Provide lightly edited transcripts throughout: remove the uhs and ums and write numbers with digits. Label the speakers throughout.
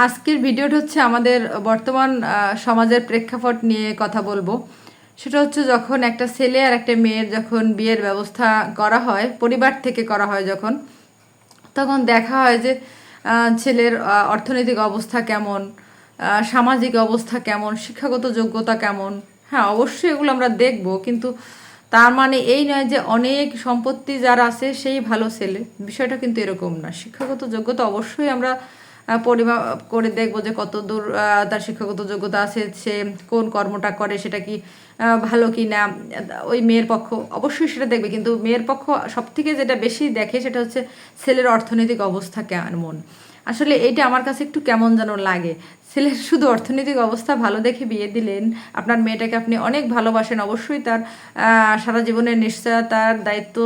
Speaker 1: আজকের ভিডিওটা হচ্ছে আমাদের বর্তমান সমাজের প্রেক্ষাপট নিয়ে কথা বলবো। সেটা হচ্ছে যখন একটা ছেলে আর একটা মেয়ের যখন বিয়ের ব্যবস্থা করা হয়, পরিবার থেকে করা হয় যখন, তখন দেখা হয় যে ছেলের অর্থনৈতিক অবস্থা কেমন, সামাজিক অবস্থা কেমন, শিক্ষাগত যোগ্যতা কেমন। হ্যাঁ, অবশ্যই এগুলো আমরা দেখব, কিন্তু তার মানে এই নয় যে অনেক সম্পত্তি যার আছে সেই ভালো ছেলে। বিষয়টা কিন্তু এরকম না। শিক্ষাগত যোগ্যতা অবশ্যই আমরা পরিমাপ করে দেখবো যে কত দূর তার শিক্ষাগত যোগ্যতা আছে, সে কোন কর্মটা করে, সেটা কি ভালো কি না। ওই মেয়ের পক্ষ অবশ্যই সেটা দেখবে, কিন্তু মেয়ের পক্ষ সব থেকে যেটা বেশি দেখে সেটা হচ্ছে ছেলের অর্থনৈতিক অবস্থা কেমন। আসলে এইটা আমার কাছে একটু কেমন যেন লাগে। ছেলের শুধু অর্থনৈতিক অবস্থা ভালো দেখে বিয়ে দিলেন, আপনার মেয়েটাকে আপনি অনেক ভালোবাসেন, অবশ্যই তার সারা জীবনের নিশ্চয়তার দায়িত্ব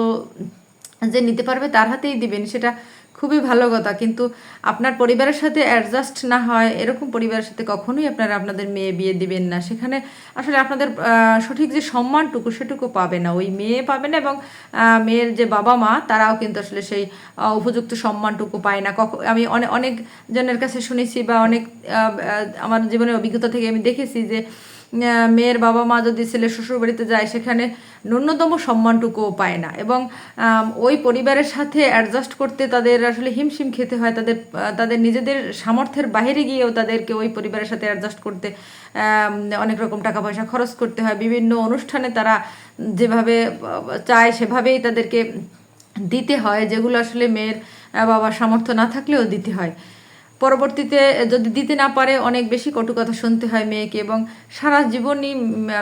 Speaker 1: যে নিতে পারবে তার হাতেই দিবেন, সেটা খুবই ভালো কথা। কিন্তু আপনার পরিবারের সাথে অ্যাডজাস্ট না হয় এরকম পরিবারের সাথে কখনোই আপনারা আপনাদের মেয়ে বিয়ে দিবেন না। সেখানে আসলে আপনাদের সঠিক যে সম্মানটুকু সেটুকু পাবে না, ওই মেয়ে পাবে না, এবং মেয়ের যে বাবা মা তারাও কিন্তু আসলে সেই উপযুক্ত সম্মানটুকু পায় না। আমি অনেক অনেক জনের কাছে শুনেছি, বা অনেক আমার জীবনের অভিজ্ঞতা থেকে আমি দেখেছি যে মেয়ের বাবা মা যদি ছেলের শ্বশুর বাড়িতে যায় সেখানে ন্যূনতম সম্মানটুকুও পায় না, এবং ওই পরিবারের সাথে অ্যাডজাস্ট করতে তাদের আসলে হিমশিম খেতে হয়। তাদের তাদের নিজেদের সামর্থ্যের বাইরে গিয়েও তাদেরকে ওই পরিবারের সাথে অ্যাডজাস্ট করতে অনেক রকম টাকা পয়সা খরচ করতে হয়। বিভিন্ন অনুষ্ঠানে তারা যেভাবে চায় সেভাবেই তাদেরকে দিতে হয়, যেগুলো আসলে মেয়ের বাবার সামর্থ্য না থাকলেও দিতে হয়। পরবর্তীতে যদি দিতে না পারে অনেক বেশি কটু কথা শুনতে হয় মেয়েকে, এবং সারা জীবনই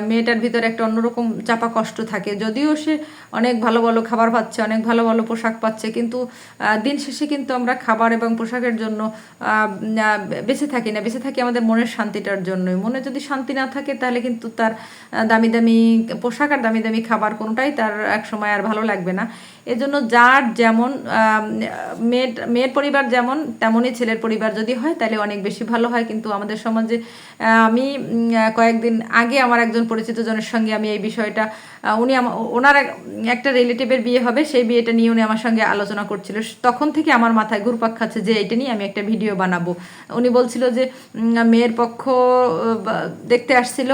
Speaker 1: মেয়েটার ভিতরে একটা অন্যরকম চাপা কষ্ট থাকে। যদিও সে অনেক ভালো ভালো খাবার পাচ্ছে, অনেক ভালো ভালো পোশাক পাচ্ছে, কিন্তু দিন শেষে কিন্তু আমরা খাবার এবং পোশাকের জন্য বেঁচে থাকি না, বেঁচে থাকি আমাদের মনের শান্তিটার জন্যই। মনে যদি শান্তি না থাকে তাহলে কিন্তু তার দামি দামি পোশাক আর দামি দামি খাবার কোনোটাই তার এক সময় আর ভালো লাগবে না। এজন্য যার যেমন মেয়ের পরিবার যেমন তেমনই ছেলের পরিবার যদি হয় তাহলে অনেক বেশি ভালো হয়। কিন্তু আমাদের সমাজে আমি কয়েকদিন আগে আমার একজন পরিচিত জনের সঙ্গে আমি এই বিষয়টা, উনি ওনার একটা রিলেটিভের বিয়ে হবে, সেই বিয়েটা নিয়ে উনি আমার সঙ্গে আলোচনা করছিল। তখন থেকে আমার মাথায় ঘুরপাক খাচ্ছে যে এটা নিয়ে আমি একটা ভিডিও বানাবো। উনি বলছিল যে মেয়ের পক্ষ দেখতে আসছিল,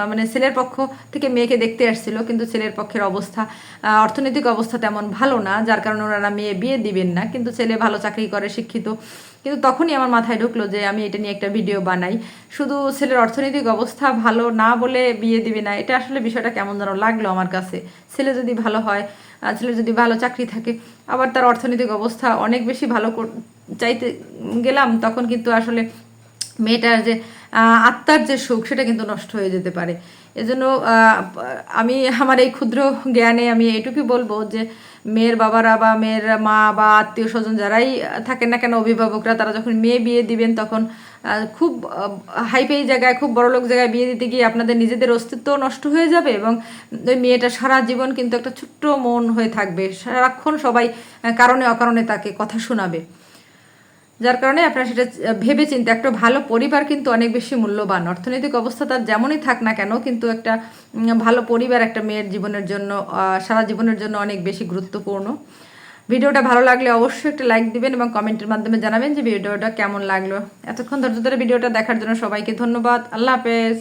Speaker 1: মানে ছেলের পক্ষ থেকে মেয়েকে দেখতে আসছিল, কিন্তু ছেলের পক্ষের অবস্থা, অর্থনৈতিক অবস্থা তেমন ভালো না, যার কারণে ওনারা মেয়ে বিয়ে দিবেন না। কিন্তু ছেলে ভালো চাকরি করে, শিক্ষিত। কিন্তু তখনই আমার মাথায় ঢুকলো যে আমি এটা নিয়ে একটা ভিডিও বানাই। শুধু ছেলের অর্থনৈতিক অবস্থা ভালো না বলে বিয়ে দিবে না, এটা আসলে বিষয়টা কেমন যেন লাগলো আমার কাছে। ছেলে যদি ভালো হয়, ছেলের যদি ভালো চাকরি থাকে, আবার তার অর্থনৈতিক অবস্থা অনেক বেশি ভালো চাইতে গেলাম, তখন কিন্তু আসলে মেয়েটার যে আত্মার যে সুখ সেটা কিন্তু নষ্ট হয়ে যেতে পারে। এজন্য আমি আমার এই ক্ষুদ্র জ্ঞানে আমি এটুকুই বলবো যে মেয়ের বাবারা বা মেয়ের মা বা আত্মীয় স্বজন যারাই থাকেন না কেন, অভিভাবকরা, তারা যখন মেয়ে বিয়ে দিবেন তখন খুব হাইপেই জায়গায়, খুব বড়লোক জায়গায় বিয়ে দিতে গিয়ে আপনাদের নিজেদের অস্তিত্ব নষ্ট হয়ে যাবে, এবং ওই মেয়েটা সারা জীবন কিন্তু একটা ছোট্ট মন হয়ে থাকবে। সারাক্ষণ সবাই কারণে অকারণে তাকে কথা শোনাবে। যার কারণে আপনারা সেটা ভেবে চিন্তে, একটা ভালো পরিবার কিন্তু অনেক বেশি মূল্যবান। অর্থনৈতিক অবস্থা তার যেমনই থাক না কেন, কিন্তু একটা ভালো পরিবার একটা মেয়ের জীবনের জন্য, সারা জীবনের জন্য অনেক বেশি গুরুত্বপূর্ণ। ভিডিওটা ভালো লাগলে অবশ্যই একটা লাইক দিবেন এবং কমেন্টের মাধ্যমে জানাবেন যে ভিডিওটা কেমন লাগলো। এতক্ষণ ধৈর্য ধরে ভিডিওটা দেখার জন্য সবাইকে ধন্যবাদ। আল্লাহ হাফেজ।